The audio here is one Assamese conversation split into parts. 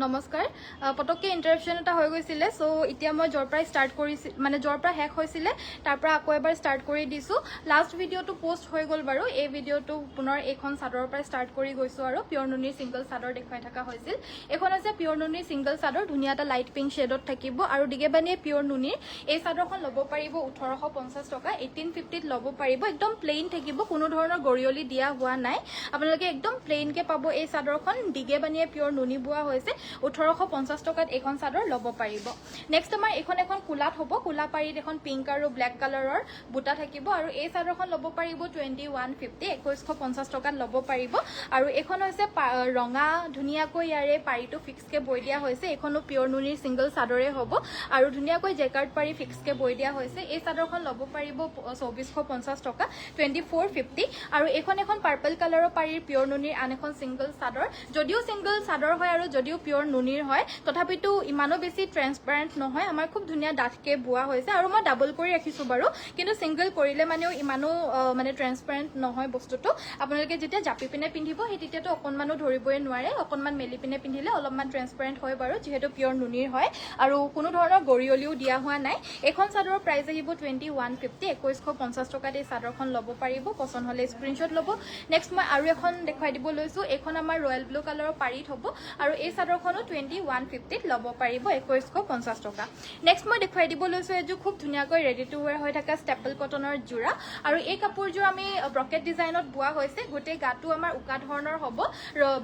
নমস্কাৰ পটককে ইন্টাৰাপশন এটা হৈ গৈছিলে সো এতিয়া মই জৰ পৰা ষ্টাৰ্ট কৰিছিল মানে জৰ পৰা হেক হৈছিলে তাৰ পৰা আকৌ এবাৰ ষ্টাৰ্ট কৰি দিছো লাষ্ট ভিডিওটো পোষ্ট হৈ গল বাৰু এই ভিডিওটো পুনৰ এখন সাদৰৰ পৰা ষ্টাৰ্ট কৰি গৈছো আৰু পিওৰ নুনিৰ সিঙ্গল সাদৰ দেখাই থকা হৈছিল এখন আছে পিওৰ নুনিৰ সিঙ্গল সাদৰ ধুনিয়া এটা লাইট পিংক শেডত থাকিব আৰু দিগেবানিয়ে পিওৰ নুনিৰ এই সাদৰখন লব পাৰিব 1850 টকা 1850 ত লব পাৰিব একদম প্লেইন থাকিব কোনো ধৰণৰ গৰিয়লি দিয়া হোৱা নাই আপোনালোকে একদম প্লেইন কে পাব এই সাদৰখন দিগেবানিয়ে পিওৰ নুনি বুৱা হৈছে 1850 টকাত এখন সাদৰ লব পাৰিব নেক্সট আমাৰ এখন কুলাত হ'ব কুলা পাৰিত এখন পিংক আৰু ব্ল্যাক কালাৰৰ বুটা থাকিব আৰু এই সাদৰখন লব পাৰিব 2150 2150 টকাত লব পাৰিব আৰু এখন হৈছে ৰঙা ধুনিয়াকৈ ইয়াৰে পাৰিটো ফিক্স কে বৈ দিয়া হৈছে এখনো পিওৰ নুনিৰ সিঙ্গল সাদৰে হ'ব আৰু ধুনিয়াকৈ জেকাৰ্ড পাৰি ফিক্স কে বৈ দিয়া হৈছে এই সাদৰখন লব পাৰিব 2450 টকা 2450 আৰু এখন পাৰ্পল কালাৰৰ পাৰিৰ পিওৰ নুনিৰ আন এখন সিঙ্গল সাদৰ যদিও সিঙ্গল সাদৰ হয় আৰু যদিও পিওৰ নুনিৰ হয় তথাপিতো ইমানো বেছি ট্ৰান্সপাৰেন্ট নহয় আমাৰ খুব ধুনিয়া ডাঠকে বুৱা হৈছে আৰু মই ডাবল কৰি ৰাখিছো বাৰু কিন্তু সিঙ্গল কৰিলে মানেও ইমানো মানে ট্ৰান্সপাৰেন্ট নহয় বস্তুটো আপোনালোকে যেতিয়া জাপি পিনে পিন্ধিব সেই তেতিয়াতো অকনমানো ধৰিবই নোৱাৰে অকনমান মেলি পিনে পিন্ধিলে অলপমান ট্ৰান্সপাৰেন্ট হয় বাৰু যেহেতু পিওৰ নুনিৰ হয় আৰু কোনো ধৰণৰ গৰিয়লিও দিয়া হোৱা নাই এখন সাদৰৰ প্ৰাইস আহিব 2150 2150 টকাত এই সাদৰখন লব পাৰিব পছন্দ হলে স্ক্ৰিনশ্বট লব নেক্সট মই আৰু এখন দেখাই দিব লৈছো এখন আমাৰ ৰয়েল ব্লু কালাৰৰ পাৰিত হ'ব আৰু এই সাদৰখনো 2150 ত লব পাৰিব 2150 টকা নেক্সট মই দেখাই দিব লৈছো এজু খুব ধুনিয়াকৈ ৰেডি টু ওয়্যাৰ হৈ থকা ষ্টেপল কটনৰ জোৰা আৰু এই কাপোৰজোৰ আমি ব্ৰকেট ডিজাইনত বুৱা হৈছে গোটে গাটো আমাৰ উকা ধৰণৰ হ'ব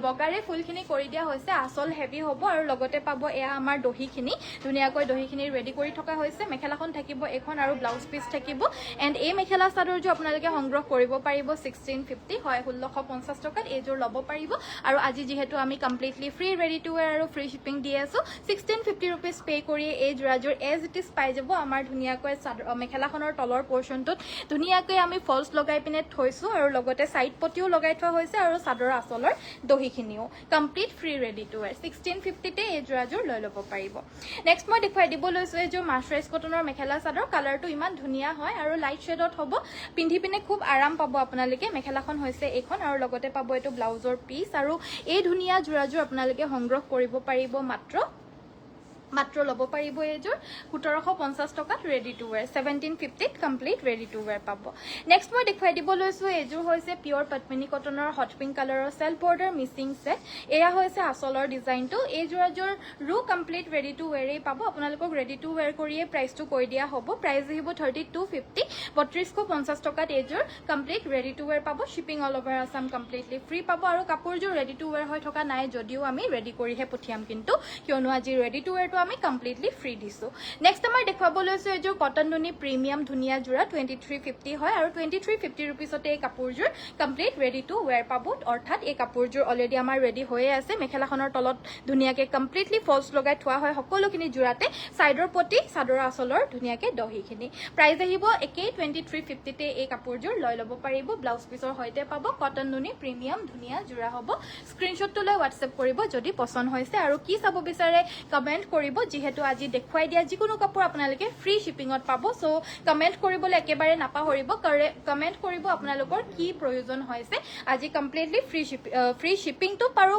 বগাৰে ফুলখিনি কৰি দিয়া হৈছে আসল হেভি হ'ব আৰু লগতে পাব এয়া আমাৰ দহিখিনি ধুনিয়াকৈ দহিখিনি ৰেডি কৰি থকা হৈছে মেখেলাখন থাকিব এখন আৰু ব্লাউজ পিস থাকিব এন্ড এই মেখেলা চাদৰজোৰ আপোনালোকে সংগ্ৰহ কৰিব পাৰিব 1650 হয় 1650 টকাত এইজোৰ লব পাৰিব আৰু আজি যেহেতু আমি completely free ready to where আৰু ফ্ৰী শিপিং দি আছো 1650 रुपीस পে কৰি এই জোৰাজোৰ এজ ইট ইজ পাই যাব আমাৰ ধুনিয়াকৈ মেখেলাখনৰ তলৰ পোৰশনটোত ধুনিয়াকৈ আমি ফলস লগাই পিনে থৈছো আৰু লগতে সাইড পটিও লগাই থোৱা হৈছে আৰু সাদৰ আসলৰ দহিখিনিও complete free ready to wear 1650 তে এই জোৰাজোৰ লৈ লব পাৰিব নেক্সট মই দেখাই দিব লৈছো এই যে মাৰ্চাৰাইজ কটনৰ মেখেলা চাদৰ কালাৰটো ইমান ধুনিয়া হয় আৰু লাইট শেডত হ'ব পিন্ধি পিনে খুব আৰাম পাব আপোনালোকে মেখেলাখন হৈছে এইখন আৰু লগতে পাব এটো ব্লাউজৰ পিস আৰু এই ধুনিয়া জোৰাজোৰ আপোনালোকে সংগ্ৰহ কৰিব পাৰিব মাত্ৰ লব পাৰিব এজোৰ 1750 টকাত ready to where 1750 to complete ready to where পাব নেক্সট মই দেখাই দিব লৈছো এজোৰ হৈছে পিওৰ পটমিনী কটনৰ হট পিংক কালাৰৰ সেলফ বৰ্ডাৰ মিসিং সেট এয়া হৈছে আসলৰ ডিজাইনটো এই জোৰাজোৰ ৰু কমপ্লিট ৰেডি টু ওয়্যাৰ পাব আপোনালোকক ৰেডি টু ওয়্যাৰ কৰিয়ে প্ৰাইসটো কৈ দিয়া হ'ব প্ৰাইস আহিব 3250 3250 টকাত এজোৰ কমপ্লিট ৰেডি টু ওয়্যাৰ পাব shipping all over Assam completely free পাব আৰু কাপোৰজোৰ ৰেডি টু ওয়্যাৰ হৈ থকা নাই যদিও আমি ৰেডি কৰিহে পঠিয়াম কিন্তু কিয়নো আজি ৰেডি টু ওয়্যাৰ আমি কমপ্লিটলি ফ্ৰী দিছো নেক্সট আমাৰ দেখাব লৈছো এজোৰ কটন নুনি প্ৰিমিয়াম ধুনিয়া জোৰা 2350 হয় আৰু 2350 रुपीसতে এই কাপোৰজোৰ কমপ্লিট ৰেডি টু ওয়্যাৰ পাব অৰ্থাৎ এই কাপোৰজোৰ অলৰেডি আমাৰ ৰেডি হৈয়ে আছে মেখেলাখনৰ তলত ধুনিয়াকে কমপ্লিটলি ফলস লগাই থোৱা হয় সকলোখিনি জোৰাতে সাইডৰ পটি সাদৰ আসলৰ ধুনিয়াকে দহিখিনি প্ৰাইস আহিব একেই 2350 তে এই কাপোৰজোৰ লৈ লব পাৰিব ব্লাউজ পিসৰ হৈতে পাব কটন নুনি প্ৰিমিয়াম ধুনিয়া জোৰা হ'ব স্ক্ৰিনশ্বটটো লৈ WhatsApp কৰিব যদি পছন্দ হৈছে আৰু কি চাব বিচাৰে কমেন্ট কৰিব যেহেতু আজি দেখুৱাই দিয়া যিকোনো কাপোৰ আপোনালোকে ফ্ৰী শিপিংত পাব সো কমেন্ট কৰিবলৈ একেবাৰে নাপাহৰিব কমেন্ট কৰিব আপোনালোকৰ কি প্ৰয়োজন হৈছে আজি কমপ্লিটলি ফ্ৰী শিপিংটো পাৰো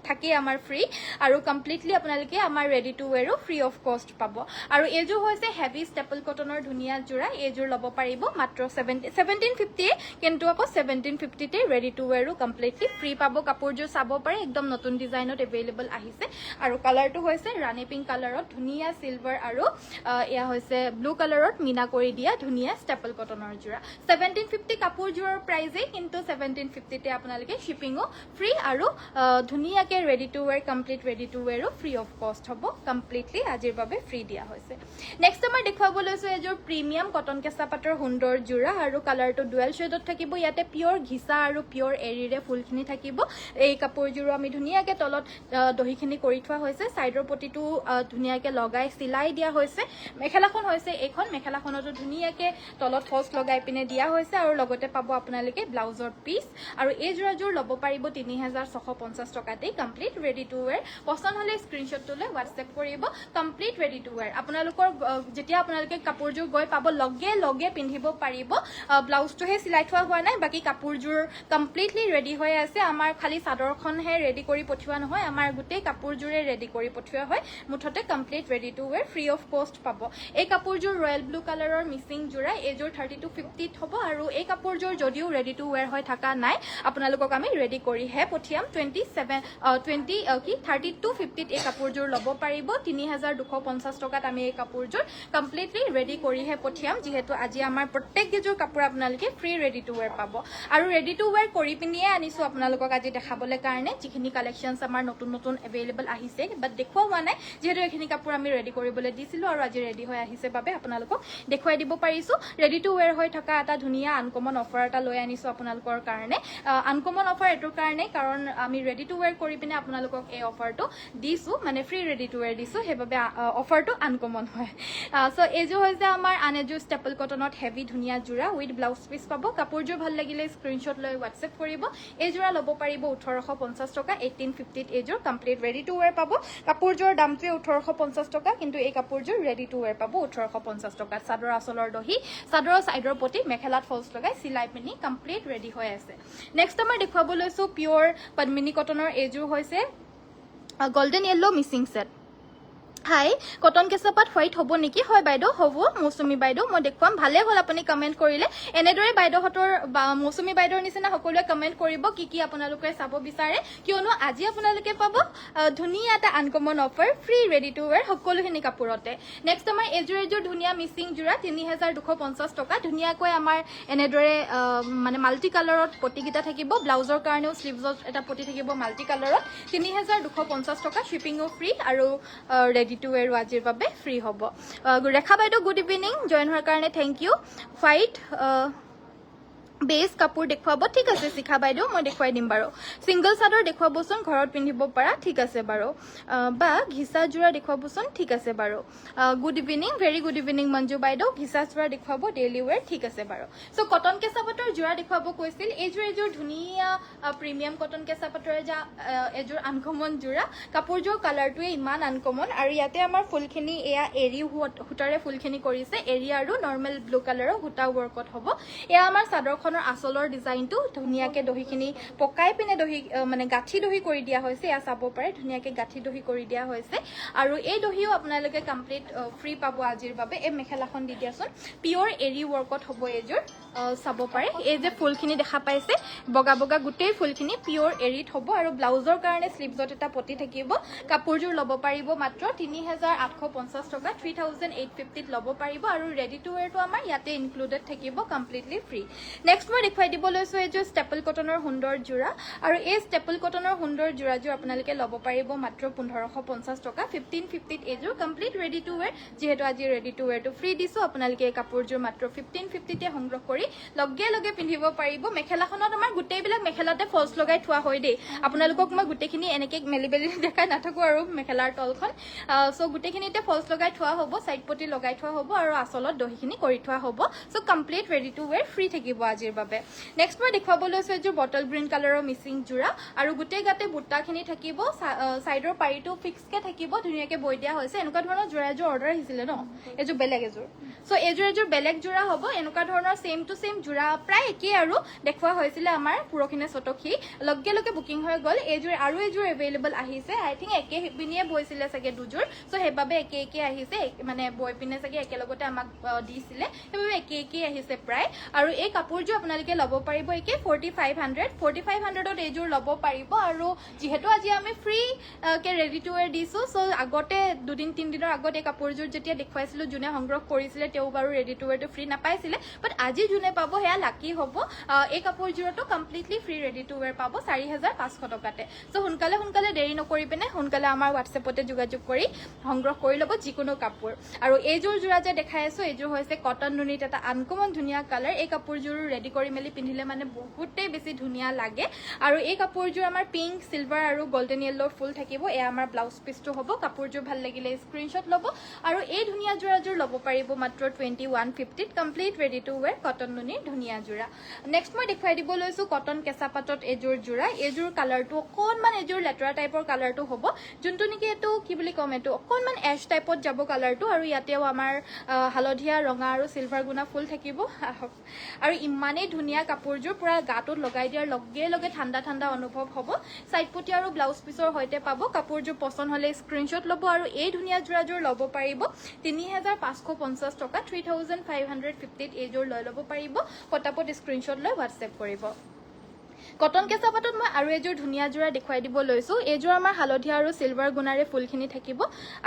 থাকে আমাৰ ফ্ৰী আৰু কমপ্লিটলি আপোনালোকে আমাৰ ৰেডি টু ওয়্যাৰো ফ্ৰী অফ কষ্ট পাব আৰু এজোৰ হৈছে হেভি ষ্টেপল কটনৰ ধুনিয়া জোৰা এজোৰ লব পাৰিব মাত্ৰ 1750 কিন্তু আকৌ 1750 তে ৰেডি টু ওয়্যাৰো কমপ্লিটলি ফ্ৰী পাব কাপোৰজোৰ চাব পাৰে একদম নতুন ডিজাইনত এভেইলেবল আহিছে আৰু কালাৰটো হৈছে ৰাণী পিংক কালাৰত ধুনিয়া সিলভাৰ আৰু এয়া হৈছে ব্লু কালাৰত মিনা কৰি দিয়া ধুনিয়া ষ্টেপল কটনৰ জোৰা 1750 কাপোৰজোৰৰ প্ৰাইজে কিন্তু 1750 তে আপোনালোকে শিপিংও ফ্ৰী আৰু ধুনিয়াকে ready to wear complete ready to ওয়্যাৰো ফ্ৰী অফ কষ্ট হ'ব কমপ্লিটলি আজিৰ বাবে ফ্ৰী দিয়া হৈছে নেক্সট আমাৰ দেখাব লৈছো এজোৰ প্ৰিমিয়াম কটন কেঁচা পাটৰ সুন্দৰ জোৰা আৰু কালাৰটো ডুৱেল শেডত থাকিব ইয়াতে পিওৰ ঘিচা আৰু পিওৰ এৰিৰে ফুলখিনি থাকিব এই কাপোৰজোৰ আমি ধুনিয়াকে তলত দহিখিনি কৰি থোৱা হৈছে সাইডৰ পটিটো ধুনীয়াকৈ লগাই চিলাই দিয়া হৈছে মেখেলাখন হৈছে এইখন মেখেলাখনতো ধুনীয়াকৈ তলত ফলছ লগাই পিনে দিয়া হৈছে আৰু লগতে পাব আপোনালোকে ব্লাউজৰ পিচ আৰু এই যোৰাযোৰ ল'ব পাৰিব 3650 টকাতেই কমপ্লিট ৰেডি টু ৱেৰ পছন্দ হ'লে স্ক্ৰীনশ্বটটো লৈ হোৱাটছএপ কৰিব কমপ্লিট ৰেডি টু ৱেৰ আপোনালোকৰ যেতিয়া আপোনালোকে কাপোৰযোৰ গৈ পাব লগে লগে পিন্ধিব পাৰিব ব্লাউজটোহে চিলাই থোৱা হোৱা নাই বাকী কাপোৰযোৰ কমপ্লিটলি ৰেডি হৈ আছে আমাৰ খালি চাদৰখনহে ৰেডি কৰি পঠিওৱা নহয় আমাৰ গোটেই কাপোৰযোৰে ৰেডি কৰি পঠিওৱা হয় মুঠতে complete ready to wear free of কষ্ট পাব এই কাপোৰযোৰ ৰয়েল ব্লু কালাৰৰ মিচিং যোৰা এইযোৰ 3250 হ'ব আৰু এই কাপোৰযোৰ যদিও ৰেডি টু ৱেৰ হৈ থকা নাই আপোনালোকক আমি ৰেডি কৰিহে পঠিয়াম 3250 এই কাপোৰযোৰ ল'ব পাৰিব 3250 টকাত আমি এই কাপোৰযোৰ কমপ্লিটলি ৰেডি কৰিহে পঠিয়াম যিহেতু আজি আমাৰ প্ৰত্যেককেইযোৰ কাপোৰ আপোনালোকে ফ্ৰী ৰেডি টু ৱেৰ পাব আৰু ৰেডি টু ৱেৰ কৰি পিনিয়ে আনিছোঁ আপোনালোকক আজি দেখাবলৈ কাৰণে যিখিনি কালেকশ্যনছ আমাৰ নতুন নতুন এভেইলেবল আহিছে বাট দেখুওৱা হোৱা নাই যিহেতু এইখিনি কাপোৰ আমি ৰেডি কৰিবলৈ দিছিলোঁ আৰু আজি ৰেডি হৈ আহিছে বাবে আপোনালোকক দেখুৱাই দিব পাৰিছোঁ ৰেডি টু ৱেৰ হৈ থকা এটা ধুনীয়া আনকমন অফাৰ এটা লৈ আনিছোঁ আপোনালোকৰ কাৰণে আনকমন অফাৰ এইটোৰ কাৰণে কাৰণ আমি ৰেডি টু ৱেৰ কৰি পিনে আপোনালোকক এই অফাৰটো দিছোঁ মানে ফ্ৰী ৰেডি টু ৱেৰ দিছোঁ সেইবাবে অফাৰটো আনকমন হয় চ' এইযোৰ হৈছে আমাৰ আন এযোৰ ষ্টেপল কটনত হেভি ধুনীয়া যোৰা উইথ ব্লাউজ পিচ পাব কাপোৰযোৰ ভাল লাগিলে স্ক্ৰীনশ্বট লৈ হোৱাটছএপ কৰিব এই যোৰা ল'ব পাৰিব 1850 টকা 1850 এইযোৰ কমপ্লিট ৰেডি টু ৱেৰ পাব কাপোৰযোৰ দামটোৱে 1850 টকা কিন্তু এই কাপোৰযোৰ ৰেডি টু ৱেৰ পাব 1850 টকাত চাদৰ আচলৰ দহি চাদৰৰ ছাইডৰ প্ৰতি মেখেলাত ফলছ লগাই চিলাই পিনি কমপ্লিট ৰেডি হৈ আছে নেক্সট আমাৰ দেখুৱাব লৈছোঁ পিয়ৰ পদ্মিনী কটনৰ এইযোৰ হৈছে গোল্ডেন য়েল্লো মিচিং ছেট হাই কটন কেঁচাপাত হোৱাইট হ'ব নেকি হয় বাইদেউ হ'ব মৌচুমী বাইদেউ মই দেখুৱাম ভালে হ'ল আপুনি কমেণ্ট কৰিলে এনেদৰে বাইদেউহঁতৰ মৌচুমী বাইদেউৰ নিচিনা সকলোৱে কমেণ্ট কৰিব কি কি আপোনালোকে চাব বিচাৰে কিয়নো আজি আপোনালোকে পাব ধুনীয়া এটা uncommon offer free ready to ৱেৰ সকলোখিনি কাপোৰতে নেক্সট আমাৰ এইযোৰ ধুনীয়া মিচিং যোৰা 3250 টকা ধুনীয়াকৈ আমাৰ এনেদৰে মানে মাল্টি কালাৰত পটিকেইটা থাকিব ব্লাউজৰ কাৰণেও শ্লিভছত এটা পটি থাকিব মাল্টি কালাৰত 3250 টকা শ্বিপিঙো ফ্ৰী আৰু ৰেডি টু ৱেৰ আজিৰ বাবে ফ্ৰী হ'ব ৰেখা বাইদেউ গুড ইভিনিং জইন হোৱাৰ কাৰণে থেংক ইউ হোৱাইট বেছ কাপোৰ দেখুৱাব ঠিক আছে শিখা বাইদেউ মই দেখুৱাই দিম বাৰু ছিংগল চাদৰ দেখুৱাবচোন ঘৰত পিন্ধিব পৰা ঠিক আছে বাৰু বা ঘিচা যোৰা দেখুৱাবচোন ঠিক আছে বাৰু good evening very good evening Manju বাইদেউ ঘিচা যোৰা দেখুৱাব ডেইলি ৱেৰ ঠিক আছে বাৰু চ' কটন কেঁচাপাতৰ যোৰা দেখুৱাব কৈছিল এইযোৰ ধুনীয়া প্ৰিমিয়াম কটন কেঁচাপাতৰ এযোৰ আনকমন যোৰা কাপোৰযোৰ কালাৰটোৱে ইমান আনকমন আৰু ইয়াতে আমাৰ ফুলখিনি এয়া এৰী সূতাৰে ফুলখিনি কৰিছে এৰী আৰু নৰ্মেল ব্লু কালাৰৰ সূতা ৱৰ্কত হ'ব এয়া আমাৰ চাদৰখন আচলৰ ডিজাইনটো ধুনীয়াকৈ দহিখিনি পকাই পিনে দহি মানে গাঁঠি দহি কৰি দিয়া হৈছে এয়া চাব পাৰে ধুনীয়াকৈ গাঁঠি দহি কৰি দিয়া হৈছে আৰু এই দহিও আপোনালোকে কমপ্লিট ফ্ৰী পাব আজিৰ বাবে এই মেখেলাখন দি দিয়াচোন পিয়ৰ এৰী ৱৰ্কত হ'ব এইযোৰ চাব পাৰে এই যে ফুলখিনি দেখা পাইছে বগা বগা গোটেই ফুলখিনি পিয়ৰ এৰীত হ'ব আৰু ব্লাউজৰ কাৰণে শ্লিভছত এটা পটি থাকিব কাপোৰযোৰ ল'ব পাৰিব মাত্ৰ 3850 টকা 3850ত ল'ব পাৰিব আৰু ৰেডি টু ৱেৰটো আমাৰ ইয়াতে ইনক্লুডেড থাকিব কমপ্লিটলি ফ্ৰী নেক্সট মই দেখুৱাই দিব লৈছোঁ এইযোৰ ষ্টেপল কটনৰ সুন্দৰ যোৰা আৰু এই ষ্টেপল কটনৰ সুন্দৰ যোৰাযোৰ আপোনালোকে ল'ব পাৰিব মাত্ৰ 1550 টকা 1550ত এইযোৰ কমপ্লিট ৰেডি টু ৱেৰ যিহেতু আজি ৰেডি টু ৱেৰটো ফ্ৰী দিছোঁ আপোনালোকে এই কাপোৰযোৰ মাত্ৰ 1550তে সংগ্ৰহ কৰি লগে লগে পিন্ধিব পাৰিব মেখেলাখনত আমাৰ গোটেইবিলাক মেখেলাতে ফলছ লগাই থোৱা হয় দেই আপোনালোকক মই গোটেইখিনি এনেকৈ মেলি মেলি দেখাই নাথাকোঁ আৰু মেখেলাৰ তলখন চ' গোটেইখিনিতে ফলছ লগাই থোৱা হ'ব ছাইড পটি লগাই থোৱা হ'ব আৰু আচলত দহিখিনি কৰি থোৱা হ'ব চ' complete ready to wear free থাকিব আজিৰ বাবে নেক্সট মই দেখুৱাব লৈছোঁ এইযোৰ বটল গ্ৰীণ কালাৰৰ মিচিং যোৰা আৰু গোটেই গাতে বুটাখিনি থাকিব ছাইডৰ পাৰিটো ফিক্সকৈ থাকিব ধুনীয়াকৈ বৈ দিয়া হৈছে এনেকুৱা ধৰণৰ যোৰা এযোৰ অৰ্ডাৰ আহিছিলে ন এইযোৰ বেলেগ এযোৰ চ' এইযোৰ বেলেগ যোৰা হ'ব এনেকুৱা ধৰণৰ ছেম টু ছেম যোৰা প্ৰায় একেই আৰু দেখুওৱা হৈছিলে আমাৰ পুৰখিনে চটকী লগে লগে বুকিং হৈ গ'ল এইযোৰ এভেইলেবল আহিছে আই থিংক একে পিনিয়ে বৈছিলে চাগে দুযোৰ চ' সেইবাবে একে আহিছে মানে বৈ পিনে চাগে একেলগতে আমাক দিছিলে সেইবাবে একে আহিছে প্ৰায় আৰু এই কাপোৰযোৰ আপোনালোকে ল'ব পাৰিব একে 4500ত এইযোৰ ল'ব পাৰিব আৰু যিহেতু আজি আমি ফ্ৰী কে ৰেডি টু ৱেৰ দিছোঁ চ' আগতে 2-3 দিনৰ আগত এই কাপোৰযোৰ যেতিয়া দেখুৱাইছিলোঁ যোনে সংগ্ৰহ কৰিছিলে তেওঁ বাৰু ৰেডি টু ৱেৰটো ফ্ৰী নাপাইছিলে বাট আজি যোনে পাব সেয়া লাকি হ'ব এই কাপোৰযোৰতো completely free ready to wear পাব 4500 টকাতে চ' সোনকালে দেৰি নকৰি পিনে সোনকালে আমাৰ হোৱাটছএপতে যোগাযোগ কৰি সংগ্ৰহ কৰি ল'ব যিকোনো কাপোৰ আৰু এইযোৰ যোৰা যে দেখাই আছোঁ এইযোৰ হৈছে কটন নুনিত এটা আনকমন ধুনীয়া কালাৰ এই কাপোৰযোৰ ৰেডি ৰেডি কৰি মেলি পিন্ধিলে মানে বহুতেই বেছি ধুনীয়া লাগে আৰু এই কাপোৰযোৰ আমাৰ পিংক সিলভাৰ আৰু গোল্ডেন য়েল্লোৰ ফুল থাকিব এয়া আমাৰ ব্লাউজ পিচটো হ'ব কাপোৰযোৰ ভাল লাগিলে স্ক্ৰীনশ্বট ল'ব আৰু এই ধুনীয়া যোৰাযোৰ ল'ব পাৰিব মাত্ৰ 2150 complete ready to wear cotton নুনিৰ ধুনীয়া যোৰা নেক্সট মই দেখুৱাই দিব লৈছো কটন কেঁচা পাটত এযোৰ যোৰা এযোৰ কালাৰটো অকণমান এযোৰ লেতৰা টাইপৰ কালাৰটো হ'ব যোনটো নেকি এইটো কি বুলি ক'ম এইটো অকণমান এছ টাইপত যাব কালাৰটো আৰু ইয়াতেও আমাৰ হালধীয়া ৰঙা আৰু সিলভাৰ গুণা ফুল থাকিব আৰু ইমানেই ধুনীয়া কাপোৰযোৰ পুৰা গাটোত লগাই দিয়াৰ লগে লগে ঠাণ্ডা ঠাণ্ডা অনুভৱ হ'ব সাইড পটি আৰু ব্লাউজ পিচৰ সৈতে পাব কাপোৰযোৰ পছন্দ হ'লে স্ক্ৰীনশ্বট ল'ব আৰু এই ধুনীয়া যোৰাযোৰ ল'ব পাৰিব 3550 টকা 3550 এইযোৰ লৈ ল'ব পাৰিব পটাপট স্ক্ৰীনশ্বট লৈ হোৱাটছএপ কৰিব কটন কেঁচা পাটত মই আৰু এযোৰ ধুনীয়া যোৰা দেখুৱাই দিব লৈছো এইযোৰ আমাৰ হালধীয়া আৰু সিলভাৰ গুণাৰে ফুলখিনি থাকিব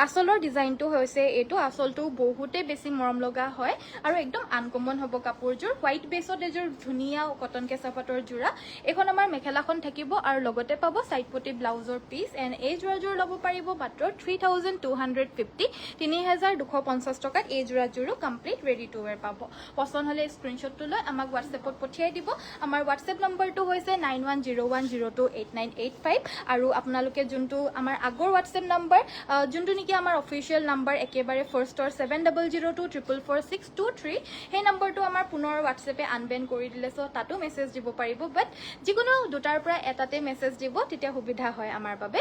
আচলৰ ডিজাইনটো হৈছে এইটো আচলটো বহুতে বেছি মৰম লগা হয় আৰু একদম আনকমন হ'ব কাপোৰযোৰ হোৱাইট বেছত এযোৰ ধুনীয়া কটন কেঁচা পাটৰ যোৰা এখন আমাৰ মেখেলাখন থাকিব আৰু লগতে পাব সাইড পটি ব্লাউজৰ পিচ এণ্ড এই যোৰাযোৰ ল'ব পাৰিব মাত্ৰ 3250 3250 টকাত এই যোৰাযোৰো কমপ্লিট ৰেডি টু ৱেৰ পাব পছন্দ হ'লে স্ক্ৰীনশ্বটটো লৈ আমাক হোৱাটছএপত পঠিয়াই দিব আমাৰ হোৱাটছএপ নম্বৰটো হৈছে 9101028985 আৰু আপোনালোকে যোনটো আমাৰ আগৰ হোৱাটছএপ নম্বৰ যোনটো নেকি আমাৰ অফিচিয়েল নম্বৰ একেবাৰে ফাৰ্ষ্টৰ 7002444623 সেই নম্বৰটো আমাৰ পুনৰ হোৱাটছএপে আনবেন কৰি দিলে চ' তাতো মেছেজ দিব পাৰিব বাট যিকোনো দুটাৰ পৰা এটাতে মেছেজ দিব তেতিয়া সুবিধা হয় আমাৰ বাবে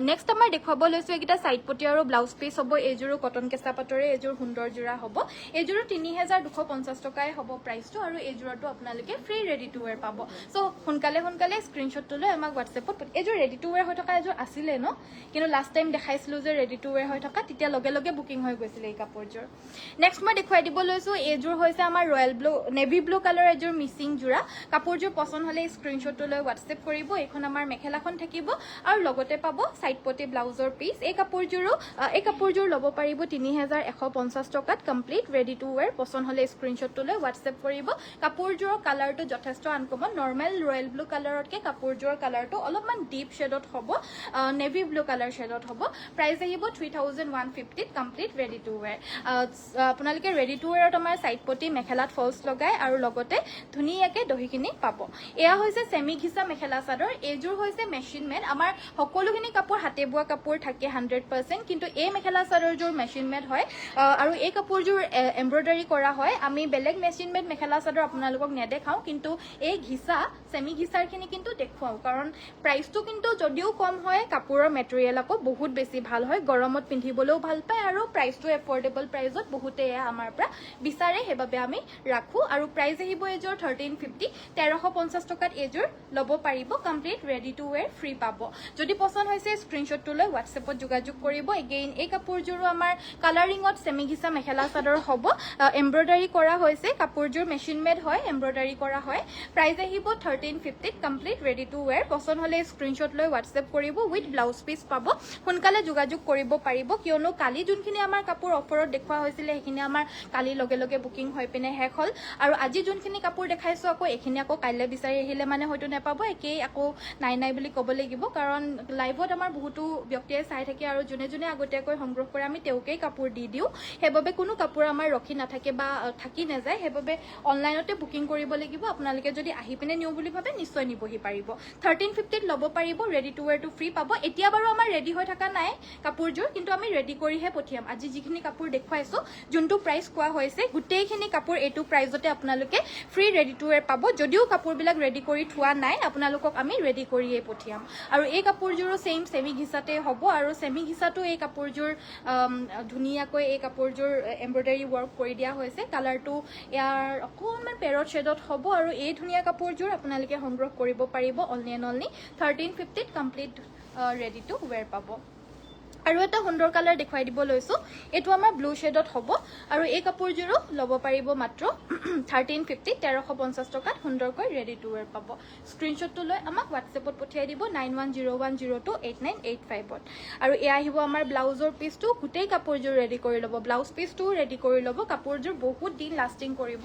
নেক্সট আমাৰ দেখুৱাব লৈছো এইকেইটা সাইড পটি আৰু ব্লাউজ পিচ হ'ব এইযোৰো কটন কেঁচা পাটৰে এইযোৰ সুন্দৰ যোৰা হ'ব এইযোৰো 3250 টকাই হ'ব প্ৰাইচটো আৰু এইযোৰটো আপোনালোকে ফ্ৰী ৰেডি টু ৱেৰ পাব চ' সোনকালে স্ক্ৰীনশ্বটটো লৈ আমাক হোৱাটছএপত এইযোৰ ৰেডি টু ৱেৰ হৈ থকা এযোৰ আছিলে ন কিন্তু লাষ্ট টাইম দেখাইছিলো যে ৰেডি টু ৱেৰ হৈ থকা তেতিয়া লগে লগে বুকিং হৈ গৈছিলে এই কাপোৰযোৰ নেক্সট মই দেখুৱাই দিব লৈছো এইযোৰ হৈছে আমাৰ royal blue navy blue colour এযোৰ মিচিং যোৰা কাপোৰযোৰ পছন্দ হ'লে স্ক্ৰীনশ্বটটো লৈ হোৱাটছএপ কৰিব এইখন আমাৰ মেখেলাখন থাকিব আৰু লগতে পাব সাইড পটি ব্লাউজৰ পিচ এই কাপোৰযোৰ ল'ব পাৰিব 3150 টকাত কমপ্লিট ৰেডি টু ৱেৰ পছন্দ হ'লে স্ক্ৰীনশ্বটটো লৈ হোৱাটছএপ কৰিব কাপোৰযোৰৰ কালাৰটো যথেষ্ট আনকমন নৰ্মেল ৰয়েল ব্লু কালাৰতকে কাপোৰযোৰৰ কালাৰটো অলপমান ডিপ শেডত হ'ব নেভি ব্লু কালাৰ শেডত হ'ব প্ৰাইচ আহিব 3150 কমপ্লিট ৰেডি টু ৱেৰ আপোনালোকে ৰেডি টু ৱেৰত আমাৰ সাইড পটি মেখেলাত ফলছ লগাই আৰু লগতে ধুনীয়াকৈ দহিখিনি পাব এয়া হৈছে চেমি ঘিচা মেখেলা চাদৰ এইযোৰ হৈছে মেচিন মেড আমাৰ সকলোখিনি কাপোৰ হাতে বোৱা কাপোৰ থাকে 100% কিন্তু এই মেখেলা চাদৰযোৰ মেচিন মেড হয় আৰু এই কাপোৰযোৰ এমব্ৰইডাৰী কৰা হয় আমি বেলেগ মেচিন মেড মেখেলা চাদৰ আপোনালোকক নেদেখাওঁ কিন্তু এই ঘিচা চেমি ঘিচাৰখিনি কিন্তু দেখুৱাওঁ কাৰণ প্ৰাইচটো কিন্তু যদিও কম হয় কাপোৰৰ মেটেৰিয়েল আকৌ বহুত বেছি ভাল হয় গৰমত পিন্ধিবলৈও ভাল পায় আৰু প্ৰাইচটো এফৰ্ডেবল প্ৰাইচত বহুতে আমাৰ পৰা বিচাৰে সেইবাবে আমি ৰাখোঁ আৰু প্ৰাইচ আহিব এইযোৰ 1350 1350 টকাত এইযোৰ ল'ব পাৰিব complete ready to wear free পাব যদি পছন্দ হৈছে স্ক্ৰীনশ্বটটো লৈ হোৱাটছএপত যোগাযোগ কৰিব এগেইন এই কাপোৰযোৰো আমাৰ কালাৰিঙত চেমি ঘিচা মেখেলা চাদৰ হ'ব এমব্ৰইডাৰী কৰা হৈছে কাপোৰযোৰ মেচিন মেড হয় এমব্ৰইডাৰী কৰা হয় প্ৰাইচ আহিব 1350 কমপ্লিট ৰেডি টু ৱেৰ পছন্দ হ'লে স্ক্ৰীনশ্বট লৈ হোৱাটছএপ কৰিব উইথ ব্লাউজ পিচ পাব সোনকালে যোগাযোগ কৰিব পাৰিব কিয়নো কালি যোনখিনি আমাৰ কাপোৰ অফাৰত দেখুওৱা হৈছিলে সেইখিনি আমাৰ কালি লগে লগে বুকিং হৈ পিনে শেষ হ'ল আৰু আজি যোনখিনি কাপোৰ দেখাইছো আকৌ এইখিনি আকৌ কাইলৈ বিচাৰি আহিলে মানে হয়তো নাপাব একেই আকৌ নাই বুলি ক'ব লাগিব কাৰণ লাইভত আমাৰ বহুতো ব্যক্তিয়ে চাই থাকে আৰু যোনে যোনে আগতীয়াকৈ সংগ্ৰহ কৰে আমি তেওঁকেই কাপোৰ দি দিওঁ সেইবাবে কোনো কাপোৰ আমাৰ ৰখি নাথাকে বা থাকি নাযায় সেইবাবে অনলাইনতে বুকিং কৰিব লাগিব আপোনালোকে যদি আহি পিনে নিওঁ বুলি ভাবে নিশ্চয় নিবহি পাৰিব 1350 ল'ব পাৰিব ৰেডি টু ৱেৰটো ফ্ৰী পাব এতিয়া বাৰু আমাৰ ৰেডি হৈ থকা নাই কাপোৰযোৰ কিন্তু আমি ৰেডি কৰিহে পঠিয়াম আজি যিখিনি কাপোৰ দেখুৱাইছো যোনটো প্ৰাইচ কোৱা হৈছে গোটেইখিনি কাপোৰ এইটো প্ৰাইজতে আপোনালোকে ফ্ৰী ৰেডি টু ৱেৰ পাব যদিও কাপোৰবিলাক ৰেডি কৰি থোৱা নাই আপোনালোকক আমি ৰেডি কৰিয়ে পঠিয়াম আৰু এই কাপোৰযোৰো ছেইম চেমি ঘিচাতে হ'ব আৰু চেমি ঘিচাটো এই কাপোৰযোৰ ধুনীয়াকৈ এই কাপোৰযোৰ এমব্ৰইডাৰী ৱৰ্ক কৰি দিয়া হৈছে কালাৰটো ইয়াৰ অকণমান পেৰট শ্বেডত হ'ব আৰু এই ধুনীয়া কাপোৰযোৰ আপোনালোকে সংগ্ৰহ কৰিব পাৰিব only and only 1350 complete ready to wear পাব আৰু এটা সুন্দৰ কালাৰ দেখুৱাই দিব লৈছো এটো আমাৰ ব্লু শেডত হ'ব আৰু এই কাপোৰযোৰো ল'ব পাৰিব মাত্ৰ 1350 1350 টকাত সুন্দৰকৈ ৰেডি টু ৱেৰ পাব স্ক্ৰীনশ্বটটো লৈ আমাক হোৱাটছএপত পঠিয়াই দিব 9101028985ত আৰু এয়া আহিব আমাৰ ব্লাউজৰ পিচটো গোটেই কাপোৰযোৰ ৰেডি কৰি ল'ব ব্লাউজ পিচটো ৰেডি কৰি ল'ব কাপোৰযোৰ বহুত দিন লাষ্টিং কৰিব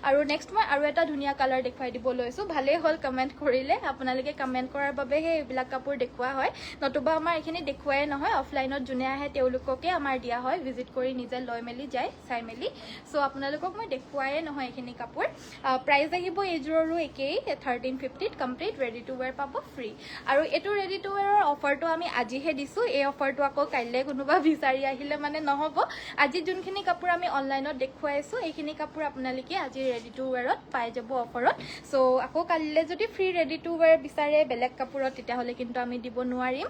আৰু নেক্সট মই আৰু এটা ধুনীয়া কালাৰ দেখুৱাই দিব লৈছো ভালেই হ'ল কমেণ্ট কৰিলে আপোনালোকে কমেণ্ট কৰাৰ বাবেহে এইবিলাক কাপোৰ দেখুওৱা হয় নতুবা আমাৰ এইখিনি দেখুৱাই নহয় অফলাইন অনলাইনত যোনে আহে তেওঁলোককে আমাৰ দিয়া হয় ভিজিট কৰি নিজে লৈ মেলি যায় চাই মেলি সো আপোনালোকক মই দেখুৱায়ে নহয় এইখিনি কাপোৰ প্ৰাইস আহিব এইযোৰৰো একেই 1350 কমপ্লিট ৰেডি টু ওয়্যাৰ পাব ফ্ৰী আৰু এটো ৰেডি টু ওয়্যাৰৰ অফাৰটো আমি আজিহে দিছো এই অফাৰটো আকৌ কাইলে কোনোবা বিচাৰি আহিলে মানে নহব আজি যোনখিনি কাপোৰ আমি অনলাইনত দেখুৱাইছো এইখিনি কাপোৰ আপোনালোকে আজি ৰেডি টু ওয়্যাৰত পাই যাব অফাৰত সো আকৌ কাইলে যদি ফ্ৰী ৰেডি টু ওয়্যাৰ বিচাৰে বেলেগ কাপোৰত তেতিয়া হলে কিন্তু আমি দিব নোৱাৰিম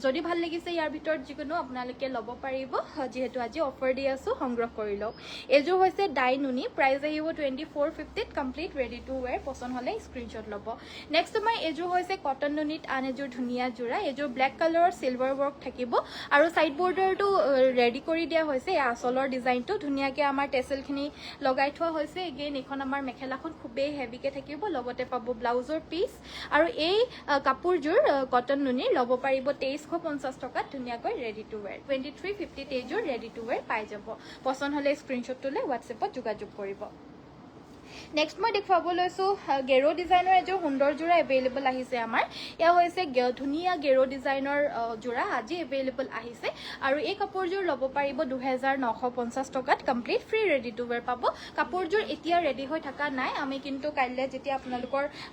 যদি ভাল লাগিছে ইয়াৰ ভিতৰত যিকোনো আপোনালোকে ল'ব পাৰিব যেহেতু আজি অফাৰ দি আছো সংগ্ৰহ কৰি লওক এযোৰ হৈছে ডাই নুনি প্ৰাইস আহিব 2450 কমপ্লিট ৰেডি টু ওয়্যাৰ পছন্দ হলে স্ক্ৰিনশ্বট ল'ব নেক্সট আমাৰ এযোৰ হৈছে কটন নুনিত আন এযোৰ ধুনীয়া জোৰা এযোৰ ব্লেক কালাৰৰ সিলভাৰ ওয়াৰ্ক থাকিব আৰু সাইড বৰ্ডাৰটো ৰেডি কৰি দিয়া হৈছে এই আঁচলৰ ডিজাইনটো ধুনীয়াকে আমাৰ টেসেলখিনি লগাই থোৱা হৈছে এগেইন এখন আমাৰ মেখেলাখন খুবেই হেভিকে থাকিব লগতে পাব ব্লাউজৰ পিস আৰু এই কাপোৰযোৰ কটন নুনিৰ ল'ব পাৰিব 2350 টকাত ধুনীয়াকৈ ৰেডি টু ওয়্যাৰ 2350 এযোৰ ৰেডি টু ওয়্যাৰ পাই যাব পছন্দ হলে স্ক্ৰিনশ্বট লৈ হোৱাটছএপত যোগাযোগ কৰিব নেক্সট মই দেখুৱাব লৈছো গেৰো ডিজাইনৰ এযোৰ সুন্দৰ জোৰা এভেইলেবল আহিছে আমাৰ ইয়া হৈছে ধুনীয়া গেৰো ডিজাইনৰ জোৰা আজি এভেইলেবল আহিছে আৰু এই কাপোৰযোৰ ল'ব পাৰিব 2950 টকাত complete free ready to where পাব কাপোৰযোৰ এতিয়া ৰেডি হৈ থকা নাই আমি কিন্তু কাইলে যেতিয়া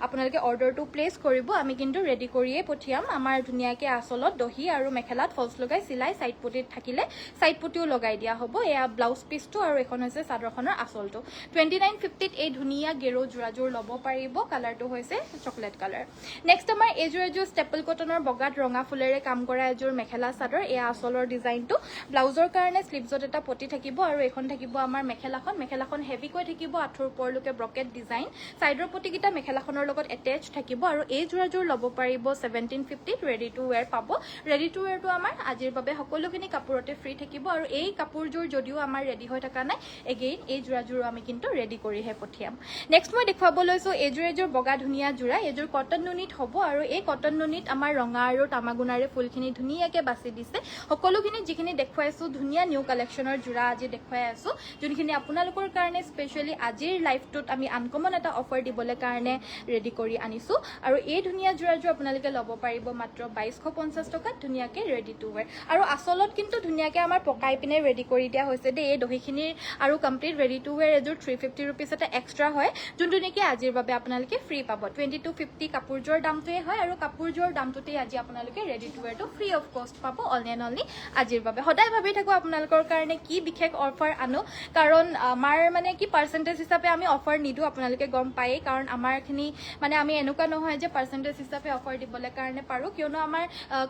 আপোনালোকে অৰ্ডাৰটো প্লেস কৰিব আমি কিন্তু ৰেডি কৰিয়ে পঠিয়াম আমাৰ ধুনীয়াকে আঁচলত দহি আৰু মেখেলাত ফলস লগাই সিলাই সাইড পটিত থাকিলে সাইড পটিও লগাই দিয়া হ'ব এয়া ব্লাউজ পিসটো আৰু এখন হৈছে চাদৰখনৰ আঁচলটো 2950 এই ধুনীয়া গেৰো জোৰাজোৰ ল'ব পাৰিব কালাৰটো হৈছে চকলেট কালাৰ নেক্সট আমাৰ এযোৰ ষ্টেপল কটনৰ বগাত ৰঙা ফুলেৰে কাম কৰা এযোৰ মেখেলা চাদৰ এয়া আঁচলৰ ডিজাইনটো ব্লাউজৰ কাৰণে স্লিভছত এটা পটি থাকিব আৰু এখন থাকিব আমাৰ মেখেলাখন হেভিকৈ থাকিব আঁঠুৰ ওপৰলৈকে ব্ৰকেট ডিজাইন সাইডৰ পটিকিটা মেখেলাখনৰ লগত এটেচ থাকিব আৰু এই জোৰাজোৰ ল'ব পাৰিব 1750 ৰেডি টু ওয়্যাৰ পাব ৰেডি টু ওয়্যাৰটো আমাৰ আজিৰ বাবে সকলোখিনি কাপোৰতে ফ্ৰী থাকিব আৰু এই কাপোৰযোৰ যদিও আমাৰ ৰেডি হৈ থকা নাই এগেইন এই জোৰাজোৰ আমি কিন্তু ৰেডি কৰিহে পঠিয়াম নেক্সট মই দেখুৱাব লৈছো এযোৰ বগা ধুনীয়া জোৰা এযোৰ কটন নুনিত হ'ব আৰু এই কটন নুনিত আমাৰ ৰঙা আৰু তামাগুনাৰে ফুলখিনি ধুনীয়াকে বাছি দিছে সকলোখিনি যিখিনি দেখুৱাইছো ধুনীয়া নিউ কালেকশনৰ জোৰা আজি দেখুৱাই আছো যোনখিনি আপোনালোকৰ কাৰণে স্পেশালি আজিৰ লাইফটোত আমি আনকমন এটা অফাৰ দিবলৈ কাৰণে ৰেডি কৰি আনিছো আৰু এই ধুনীয়া জোৰাজোৰ আপোনালোকে ল'ব পাৰিব মাত্ৰ 2250 টকাত ধুনীয়াকে ৰেডি টু ওয়্যাৰ আৰু আচলত কিন্তু ধুনীয়াকে আমাৰ পকাই পিনে ৰেডি কৰি দিয়া হৈছে দেই এই দহিখিনিৰ আৰু কমপ্লিট ৰেডি টু ওয়্যাৰ এযোৰ 350 रुपीस এটা এক্সট্ৰা হয় যোনটো নেকি আজিৰ বাবে আপোনালোকে ফ্ৰী পাব 2250 কাপোৰযোৰ দামটোৱে হয় আৰু কাপোৰযোৰ দামটোতে আজি আপোনালোকে ৰেডি টু ওয়্যাৰটো ফ্ৰী অফ কষ্ট পাব অনলি আজিৰ বাবে সদায় ভাবি থাকো আপোনালোকৰ কাৰণে কি বিশেষ অফাৰ আনো কাৰণ আমাৰ মানে কি পাৰ্সেন্টেজ হিচাপে আমি অফাৰ নিদু আপোনালোকে গম পায় কাৰণ আমাৰখিনি মানে আমি এনেকুৱা নহয় যে পাৰ্সেন্টেজ হিচাপে অফাৰ দিবলৈ কাৰণে পাৰো কিয়নো আমাৰ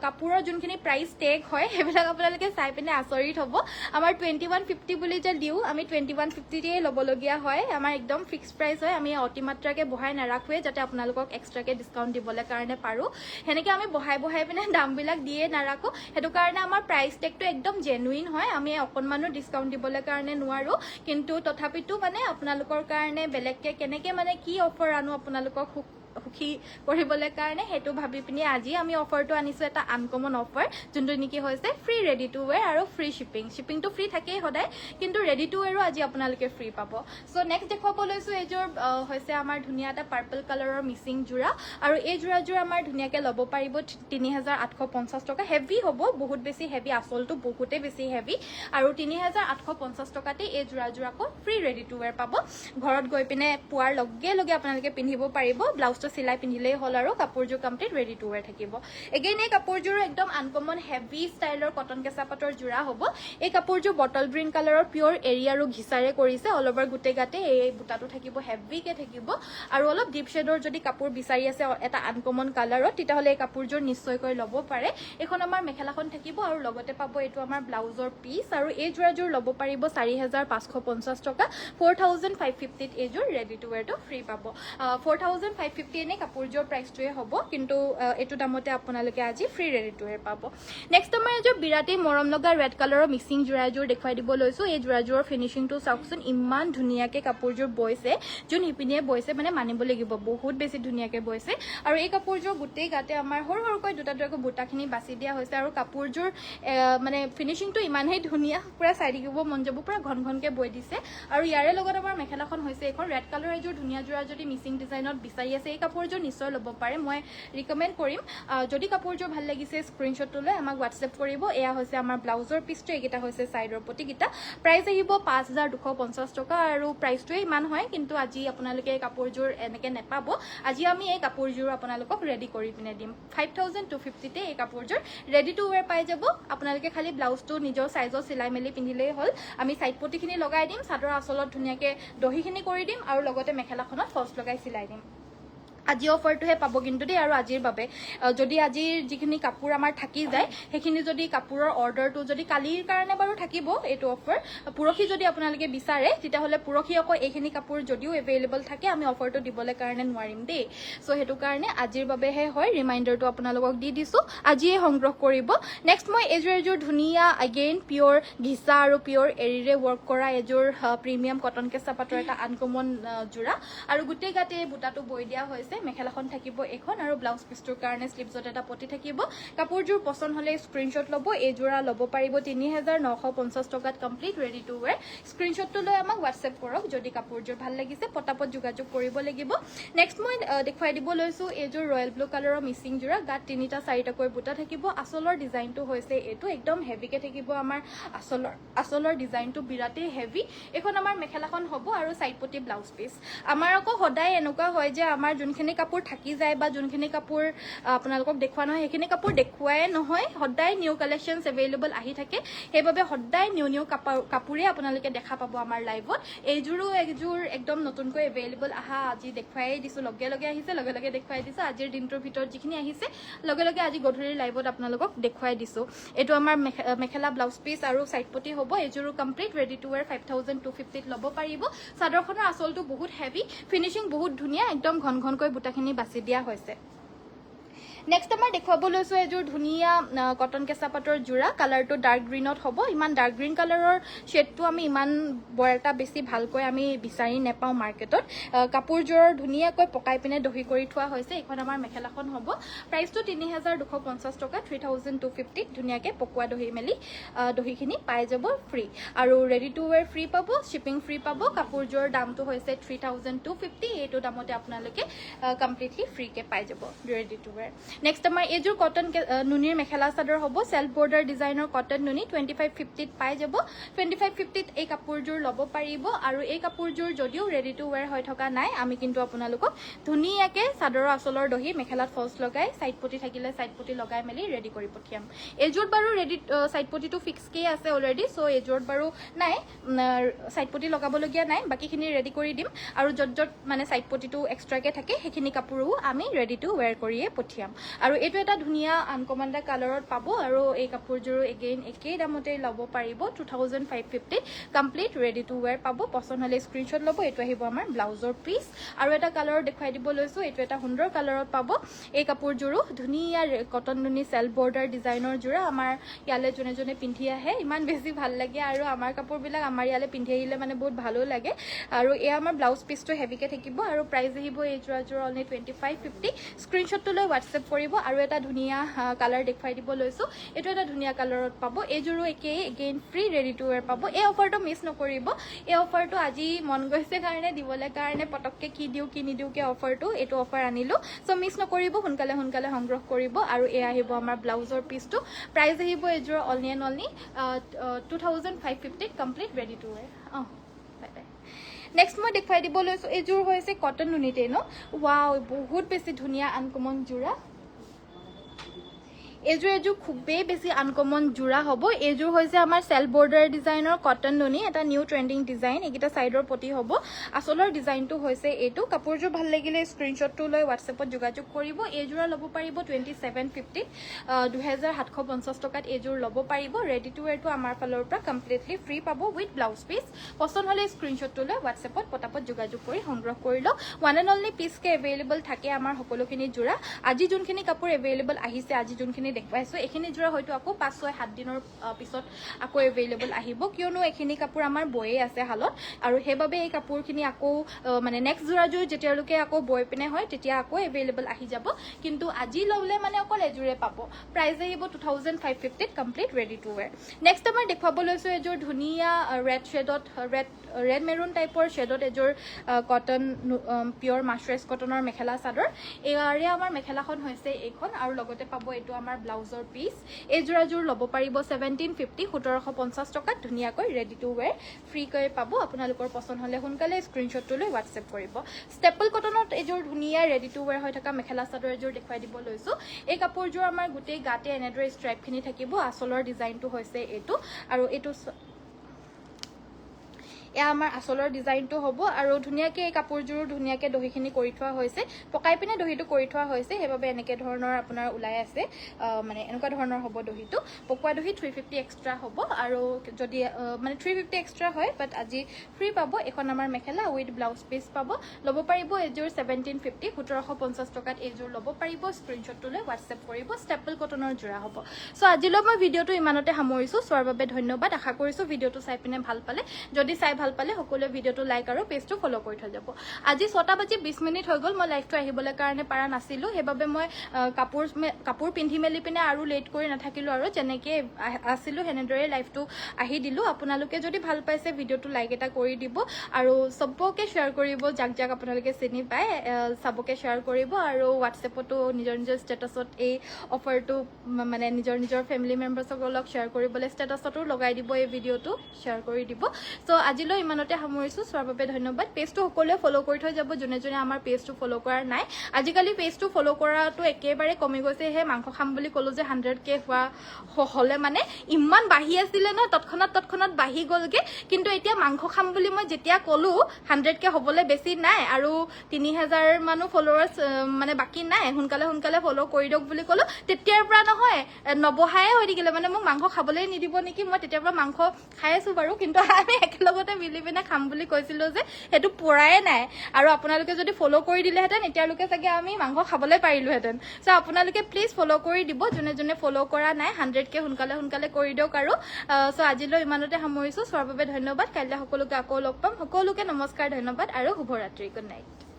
কাপোৰৰ যোনখিনি প্ৰাইস টেগ হয় হেবিলাক আপোনালোকে চাই পিনে আচৰিত হ'ব আমাৰ 2150 বুলি যে দিও আমি 2150 দিয়ে ল'বলগীয়া হয় আমাৰ একদম ফিক্স প্ৰাইস হয় আমি অতিমাত্ৰাকে বহাই নাৰাখোৱে যাতে আপোনালোকক এক্সট্ৰাকে ডিসকাউন্ট দিবলৈ কাৰণে পাৰো হেনেকে আমি বহাই পিনে দামবিলাক দিয়ে নাৰাখো হেতু কাৰণে আমাৰ প্ৰাইস টেগটো একদম জেনুইন হয় আমি অকনমানো ডিসকাউন্ট দিবলৈ কাৰণে নোৱাৰো কিন্তু তথাপিতো মানে আপোনালোকৰ কাৰণে বেলেগকে কেনেকে মানে কি অফাৰ আনো আপোনালোকক সুখী কৰিবলৈ কাৰণে হেতু ভাবি পিনি আজি আমি অফাৰটো আনিছো এটা আনকমন অফাৰ যোনটো নেকি হৈছে ফ্ৰী ৰেডি টু ওয়্যাৰ আৰু ফ্ৰী শিপিংটো ফ্ৰী থাকেই সদায় কিন্তু ৰেডি টু ওয়্যাৰো আজি আপোনালোকে ফ্ৰী পাব সো নেক্সট দেখুৱাব লৈছো এযোৰ হৈছে আমাৰ ধুনীয়া এটা পাৰ্পল কালাৰৰ মিচিং জোৰা আৰু এই জোৰাযোৰ আমাৰ ধুনীয়াকে ল'ব পাৰিব 3850 টকা হেভি হ'ব বহুত বেছি হেভি আচলটো বহুতে বেছি হেভি আৰু 3850 টকাতে এই জোৰাযোৰ আকৌ ফ্ৰী ৰেডি টু ওয়্যাৰ পাব ঘৰত গৈ পিনে পুৱাৰ লগে আপোনালোকে পিন্ধিব পাৰিব ব্লাউজ সিলাই পিন্ধিলেই হল আৰু কাপোৰযোৰ কমপ্লিট ৰেডি টু ওয়্যাৰ থাকিব এগেইন এই কাপোৰযোৰ একদম আনকমন হেভি ষ্টাইলৰ কটন কেঁচা পাটৰ জোৰা হ'ব এই কাপোৰযোৰ বটল গ্ৰীণ কালাৰৰ পিওৰ এৰি আৰু ঘিচাৰে কৰিছে অল ওভাৰ গুটে গাতে এই বুটাটো থাকিব হেভিকে থাকিব আৰু অলপ ডিপ শেডৰ যদি কাপোৰ বিচাৰি আছে এটা আনকমন কালাৰত তেতিয়া হলে এই কাপোৰযোৰ নিশ্চয়কৈ ল'ব পাৰে এখন আমাৰ মেখেলাখন থাকিব আৰু লগতে পাব এইটো আমাৰ ব্লাউজৰ পিস আৰু এই জোৰাযোৰ ল'ব পাৰিব 4550 টকা 4550 এযোৰ ৰেডি টু ওয়্যাৰটো ফ্ৰী পাব 4550 এনে কাপোৰযোৰ প্ৰাইসটোৱে হ'ব কিন্তু এটো দামতে আপোনালোকে আজি ফ্ৰী ৰেডি টু ওয়্যাৰ পাব নেক্সট আমাৰ এযোৰ বিৰাটি মৰম লগা ৰেড কালাৰৰ মিক্সিং জোৰাযোৰ দেখুৱাই দিব লৈছো এই জোৰাযোৰৰ ফিনিশিংটো চাওকচোন ইমান ধুনীয়াকে কাপোৰযোৰ বৈছে যোন হিপিনিয়ে বৈছে মানে মানিব লাগিব বহুত বেছি ধুনীয়াকে বৈছে আৰু এই কাপোৰযোৰ গুটেই গাতে আমাৰ সৰুকৈ দুটাকৈ বুটাখিনি বাছি দিয়া হৈছে আৰু কাপোৰযোৰ মানে ফিনিশিংটো ইমানেই ধুনীয়া পুৰা চাই থাকিব মন যাব পুৰা ঘনকে বৈ দিছে আৰু ইয়াৰে লগত আমাৰ মেখেলাখন হৈছে এখন ৰেড কালাৰৰ এযোৰ ধুনীয়া জোৰা যদি মিচিং ডিজাইনত বিচাৰি আছে এই কাপোৰযোৰ নিশ্চয় ল'ব পাৰে মই ৰিকমেণ্ড কৰিম যদি কাপোৰযোৰ ভাল লাগিছে স্ক্ৰীনশ্বটটো লৈ আমাক হোৱাটছএপ কৰিব এয়া হৈছে আমাৰ ব্লাউজৰ পিচটো এইকেইটা হৈছে ছাইডৰ পটিকেইটা প্ৰাইচ আহিব 5250 টকা আৰু প্ৰাইচটোৱে ইমান হয় কিন্তু আজি আপোনালোকে এই কাপোৰযোৰ এনেকৈ নেপাব আজি আমি এই কাপোৰযোৰ আপোনালোকক ৰেডি কৰি পিনে দিম 5250 তে এই কাপোৰযোৰ ৰেডি টু ৱেৰ পাই যাব আপোনালোকে খালি ব্লাউজটো নিজৰ সাইজত চিলাই মেলি পিন্ধিলেই হ'ল আমি সাইড পটিখিনি লগাই দিম চাদৰ আঁচলত ধুনীয়াকৈ দহিখিনি কৰি দিম আৰু লগতে মেখেলাখনত ফলছ লগাই চিলাই দিম আজি অফাৰটোহে পাব কিন্তু দেই আৰু আজিৰ বাবে যদি আজিৰ যিখিনি কাপোৰ আমাৰ থাকি যায় সেইখিনি যদি কাপোৰৰ অৰ্ডাৰটো যদি কালিৰ কাৰণে বাৰু থাকিব এইটো অফাৰ পুৰখি যদি আপোনালোকে বিচাৰে তেতিয়াহ'লে পুৰখি আকৌ এইখিনি কাপোৰ যদিও এভেইলেবল থাকে আমি অফাৰটো দিবলৈ কাৰণে নোৱাৰিম দেই চ' সেইটো কাৰণে আজিৰ বাবেহে হয় ৰিমাইণ্ডাৰটো আপোনালোকক দি দিছোঁ আজিয়ে সংগ্ৰহ কৰিব নেক্সট মই এযোৰ ধুনীয়া এগেইন পিয়'ৰ ঘিচা আৰু পিয়'ৰ এৰীৰে ৱৰ্ক কৰা এযোৰ প্ৰিমিয়াম কটন কেঁচা পাটৰ এটা আনকমন যোৰা আৰু গোটেই গাতে বুটাটো বৈ দিয়া হৈছে মেখেলাখন থাকিব এখন আৰু ব্লাউজ পিচটোৰ কাৰণে স্লিপছত এটা পটি থাকিব কাপোৰযোৰ পছন্দ হ'লে স্ক্ৰীনশ্বট ল'ব এই যোৰা ল'ব পাৰিব 3950 টকাত কমপ্লিট ৰেডি টু ৱেৰ স্ক্ৰীনশ্বটটো লৈ আমাক হোৱাটছএপ কৰক যদি কাপোৰযোৰ ভাল লাগিছে পটাপট যোগাযোগ কৰিব লাগিব নেক্সট মই দেখুৱাই দিব লৈছোঁ এইযোৰ ৰয়েল ব্লু কালাৰৰ মিচিং যোৰা গাত 3টা 4টাকৈ বুটা থাকিব আচলৰ ডিজাইনটো হৈছে এইটো একদম হেভিকে থাকিব আমাৰ আচলৰ ডিজাইনটো বিৰাটেই হেভি এখন আমাৰ মেখেলাখন হ'ব আৰু সাইড পটি ব্লাউজ পিচ আমাৰ আকৌ সদায় এনেকুৱা হয় যে আমাৰ যোনখিনি কাপোৰ থাকি যায় বা যোনখিনি কাপোৰ আপোনালোকক দেখুৱা নহয় সেইখিনি কাপোৰ দেখুৱাই নহয় সদায় নিউ কালেকশ্যনছ এভেইলেবল আহি থাকে সেইবাবে সদায় নিউ কাপোৰে আপোনালোকে দেখা পাব আমাৰ লাইভত এইযোৰো একযোৰ একদম নতুনকৈ এভেইলেবল আহা আজি দেখুৱাই দিছোঁ লগে লগে আহিছে লগে লগে দেখুৱাই দিছোঁ আজিৰ দিনটোৰ ভিতৰত যিখিনি আহিছে লগে লগে আজি গধূলিৰ লাইভত আপোনালোকক দেখুৱাই দিছোঁ এইটো আমাৰ মেখেলা ব্লাউজ পিচ আৰু সাইড পটি হ'ব এইযোৰো কমপ্লিট ৰেডি টু ৱেৰ 5250 ল'ব পাৰিব চাদৰখনৰ আচলটো বহুত হেভি ফিনিচিং বহুত ধুনীয়া একদম ঘনকৈ বুটাখিনি বাছি দিয়া হৈছে নেক্সট আমাৰ দেখুৱাব লৈছোঁ এযোৰ ধুনীয়া কটন কেঁচা পাটৰ যোৰা কালাৰটো ডাৰ্ক গ্ৰীণত হ'ব ইমান ডাৰ্ক গ্ৰীণ কালাৰৰ শ্বেডটো আমি ইমান বৰ এটা বেছি ভালকৈ আমি বিচাৰি নেপাওঁ মাৰ্কেটত কাপোৰযোৰৰ ধুনীয়াকৈ পকাই পিনে দহি কৰি থোৱা হৈছে এইখন আমাৰ মেখেলাখন হ'ব প্ৰাইচটো 3250 টকা 3250 ধুনীয়াকৈ পকোৱা দহি মেলি দহিখিনি পাই যাব ফ্ৰী আৰু ৰেডি টু ৱেৰ ফ্ৰী পাব শ্বিপিং ফ্ৰী পাব কাপোৰযোৰৰ দামটো হৈছে 3250 এইটো দামতে আপোনালোকে কমপ্লিটলি ফ্ৰীকৈ পাই যাব ৰেডি টু ৱেৰ নেক্সট আমাৰ এইযোৰ কটন নুনিৰ মেখেলা চাদৰ হ'ব চেল্ফ বৰ্ডাৰ ডিজাইনৰ কটন নুনি 2550 পাই যাব 2550 এই কাপোৰযোৰ ল'ব পাৰিব আৰু এই কাপোৰযোৰ যদিও ৰেডি টু ৱেৰ হৈ থকা নাই আমি কিন্তু আপোনালোকক ধুনীয়াকৈ চাদৰৰ আচলৰ দহি মেখেলাত ফলছ লগাই সাইড পটি থাকিলে সাইড পটি লগাই মেলি ৰেডি কৰি পঠিয়াম এইযোৰত বাৰু ৰেডি সাইড পটিটো ফিক্সকেই আছে অলৰেডি চ' এইযোৰত বাৰু নাই সাইড পটি লগাবলগীয়া নাই বাকীখিনি ৰেডি কৰি দিম আৰু য'ত মানে সাইড পটিটো এক্সট্ৰাকৈ থাকে সেইখিনি কাপোৰো আমি ৰেডি টু ৱেৰ কৰিয়ে পঠিয়াম আৰু এইটো এটা ধুনীয়া আনকমন এটা কালাৰত পাব আৰু এই কাপোৰযোৰো এগেইন একেই দামতে ল'ব পাৰিব 2550 কমপ্লিট ৰেডি টু ৱেৰ পাব পছন্দ হ'লে স্ক্ৰীনশ্বট ল'ব এইটো আহিব আমাৰ ব্লাউজৰ পিচ আৰু এটা কালাৰত দেখুৱাই দিব লৈছোঁ এইটো এটা সুন্দৰ কালাৰত পাব এই কাপোৰযোৰো ধুনীয়া কটন নুনি চেল্ফ বৰ্ডাৰ ডিজাইনৰ যোৰা আমাৰ ইয়ালৈ যোনে পিন্ধি আহে ইমান বেছি ভাল লাগে আৰু আমাৰ কাপোৰবিলাক আমাৰ ইয়ালৈ পিন্ধি আহিলে মানে বহুত ভালো লাগে আৰু এয়া আমাৰ ব্লাউজ পিচটো হেভিকৈ থাকিব আৰু প্ৰাইচ আহিব এই যোৰাযোৰ অনলি 2550 স্ক্ৰীনশ্বটটো লৈ হোৱাটছএপ কৰিব আৰু এটা ধুনীয়া কালাৰ দেখুৱাই দিব লৈছোঁ এইটো এটা ধুনীয়া কালাৰত পাব এইযোৰো একেই again free ready to wear পাব এই অফাৰটো মিছ নকৰিব এই অফাৰটো আজি মন গৈছে কাৰণে দিবলৈ কাৰণে পটককৈ কি দিওঁ কি নিদিওঁকৈ অফাৰটো এইটো অফাৰ আনিলোঁ চ' মিছ নকৰিব সোনকালে সংগ্ৰহ কৰিব আৰু এয়া আহিব আমাৰ ব্লাউজৰ পিচটো প্ৰাইচ আহিব এইযোৰ only and only 2550 complete ready to ৱেৰ next মই দেখুৱাই দিব লৈছোঁ এইযোৰ হৈছে কটন নুনিতে ন ৱাও বহুত বেছি ধুনীয়া আনকমন যোৰা এইযোৰ খুবেই বেছি আনকমন যোৰা হ'ব এইযোৰ হৈছে আমাৰ চেল্ফ বৰ্ডাৰ ডিজাইনৰ কটন নুনি এটা নিউ ট্ৰেণ্ডিং ডিজাইন এইকেইটা চাইডৰ পটি হ'ব আচলৰ ডিজাইনটো হৈছে এইটো কাপোৰযোৰ ভাল লাগিলে স্ক্ৰীনশ্বটটো লৈ হোৱাটছএপত যোগাযোগ কৰিব এইযোৰা ল'ব পাৰিব 2750 2750 টকাত এইযোৰ ল'ব পাৰিব ৰেডি টু ৱেৰটো আমাৰ ফালৰ পৰা কমপ্লিটলি ফ্ৰী পাব উইথ ব্লাউজ পিচ পছন্দ হ'লে স্ক্ৰীনশ্বটটো লৈ হোৱাটছএপত পটাপট যোগাযোগ কৰি সংগ্ৰহ কৰি লওক ওৱান এণ্ড অনলি পিচকে এভেইলেবল থাকে আমাৰ সকলোখিনি যোৰা আজি যোনখিনি কাপোৰ এভেইলেবল আহিছে আজি যোনখিনি দেখুৱাইছোঁ এইখিনি যোৰা হয়তো আকৌ 5-6-7 দিনৰ পিছত আকৌ এভেইলেবল আহিব কিয়নো এইখিনি কাপোৰ আমাৰ বয়ে আছে হালত আৰু সেইবাবে এই কাপোৰখিনি আকৌ মানে নেক্সট যোৰাযোৰ যেতিয়ালৈকে আকৌ বৈ পিনে হয় তেতিয়া আকৌ এভেইলেবল আহি যাব কিন্তু আজি ল'লে মানে অকল এযোৰে পাব প্ৰাইচ আহিব 2550 কমপ্লিট ৰেডি টু ৱেৰ নেক্সট আমাৰ দেখুৱাব লৈছোঁ এযোৰ ধুনীয়া ৰেড শ্বেডত ৰেড মেৰুন টাইপৰ শ্বেডত এযোৰ কটন পিয়ৰ মাছৰাইজ কটনৰ মেখেলা চাদৰ এয়াৰে আমাৰ মেখেলাখন হৈছে এইখন আৰু লগতে পাব এইটো আমাৰ ব্লাউজৰ পিচ এই যোৰাযোৰ ল'ব পাৰিব 1750 1750 টকাত ধুনীয়াকৈ ৰেডি টু ৱেৰ ফ্ৰীকৈ পাব আপোনালোকৰ পছন্দ হ'লে সোনকালে স্ক্ৰীনশ্বটটো লৈ হোৱাটছএপ কৰিব ষ্টেপল কটনত এযোৰ ধুনীয়া ৰেডি টু ৱেৰ হৈ থকা মেখেলা চাদৰ এযোৰ দেখুৱাই দিব লৈছোঁ এই কাপোৰযোৰ আমাৰ গোটেই গাতে এনেদৰে ষ্ট্ৰাইপখিনি থাকিব আঁচলৰ ডিজাইনটো হৈছে এইটো আৰু এইটো এয়া আমাৰ আঁচলৰ ডিজাইনটো হ'ব আৰু ধুনীয়াকৈ এই কাপোৰযোৰো ধুনীয়াকৈ দহিখিনি কৰি থোৱা হৈছে পকাই পিনে দহিটো কৰি থোৱা হৈছে সেইবাবে এনেকৈ ধৰণৰ আপোনাৰ ওলাই আছে মানে এনেকুৱা ধৰণৰ হ'ব দহিটো পকোৱা দহি 350 এক্সট্ৰা হ'ব আৰু যদি মানে 350 এক্সট্ৰা হয় বাট আজি ফ্ৰী পাব এখন আমাৰ মেখেলা উইথ ব্লাউজ পিচ পাব ল'ব পাৰিব এযোৰ 1750 1750 টকাত এইযোৰ ল'ব পাৰিব স্ক্ৰীনশ্বটটো লৈ হোৱাটছএপ কৰিব ষ্টেপল কটনৰ যোৰা হ'ব চ' আজিলৈ মই ভিডিঅ'টো ইমানতে সামৰিছোঁ চোৱাৰ বাবে ধন্যবাদ আশা কৰিছোঁ ভিডিঅ'টো চাই পিনে ভাল পালে যদি চাই ভাল পালে সকলোৱে ভিডিঅ'টো লাইক আৰু পেজটো ফ'ল' কৰি থৈ যাব আজি 6:20 মিনিট হৈ গ'ল মই লাইভটো আহিবলৈ কাৰণে পাৰা নাছিলোঁ সেইবাবে মই কাপোৰ পিন্ধি মেলি পিনে আৰু লেট কৰি নাথাকিলোঁ আৰু যেনেকৈ আছিলোঁ সেনেদৰে লাইভটো আহি দিলোঁ আপোনালোকে যদি ভাল পাইছে ভিডিঅ'টো লাইক এটা কৰি দিব আৰু চবকে শ্বেয়াৰ কৰিব যাক যাক আপোনালোকে চিনি পায় চবকে শ্বেয়াৰ কৰিব আৰু হোৱাটছএপতো নিজৰ নিজৰ ষ্টেটাছত এই অফাৰটো মানে নিজৰ ফেমিলি মেম্বাৰ্ছসকলক শ্বেয়াৰ কৰিবলৈ ষ্টেটাছতো লগাই দিব এই ভিডিঅ'টো শ্বেয়াৰ কৰি দিব চ' আজিলৈ ইমানতে সামৰিছোঁ চোৱাৰ বাবে ধন্যবাদ পেজটো সকলোৱে ফ'ল' কৰি থৈ যাব যোনে যোনে আমাৰ পেজটো ফ'ল' কৰা নাই আজিকালি পেজটো ফ'ল' কৰাটো একেবাৰে কমি গৈছে সেই মাংস খাম বুলি ক'লোঁ যে 100K হ'লে মানে ইমান বাঢ়ি আছিলে ন তৎক্ষণাত বাঢ়ি গ'লগৈ কিন্তু এতিয়া মাংস খাম বুলি মই যেতিয়া ক'লোঁ 100K হ'বলৈ বেছি নাই আৰু 3000 মানুহ ফল'ৱাৰ্ছ মানে বাকী নাই সোনকালে ফ'ল' কৰি দিয়ক বুলি ক'লোঁ তেতিয়াৰ পৰা নহয় নবহায়ে হৈ থাকিলে মানে মোক মাংস খাবলৈ নিদিব নেকি মই তেতিয়াৰ পৰা মাংস খাই আছোঁ বাৰু কিন্তু আমি একেলগতে মিলি পিনে খাম বুলি কৈছিলোঁ যে সেইটো পৰাই নাই আৰু আপোনালোকে যদি ফ'ল' কৰি দিলেহেঁতেন এতিয়ালৈকে চাগে আমি মাংস খাবলৈ পাৰিলোহেঁতেন চ' আপোনালোকে প্লিজ ফ'ল' কৰি দিব যোনে যোনে ফ'ল' কৰা নাই 100K সোনকালে কৰি দিয়ক আৰু চ' আজিলৈ ইমানতে সামৰিছোঁ চোৱাৰ বাবে ধন্যবাদ কাইলৈ সকলোকে আকৌ লগ পাম সকলোকে নমস্কাৰ ধন্যবাদ আৰু শুভৰাত্ৰি গুড নাইট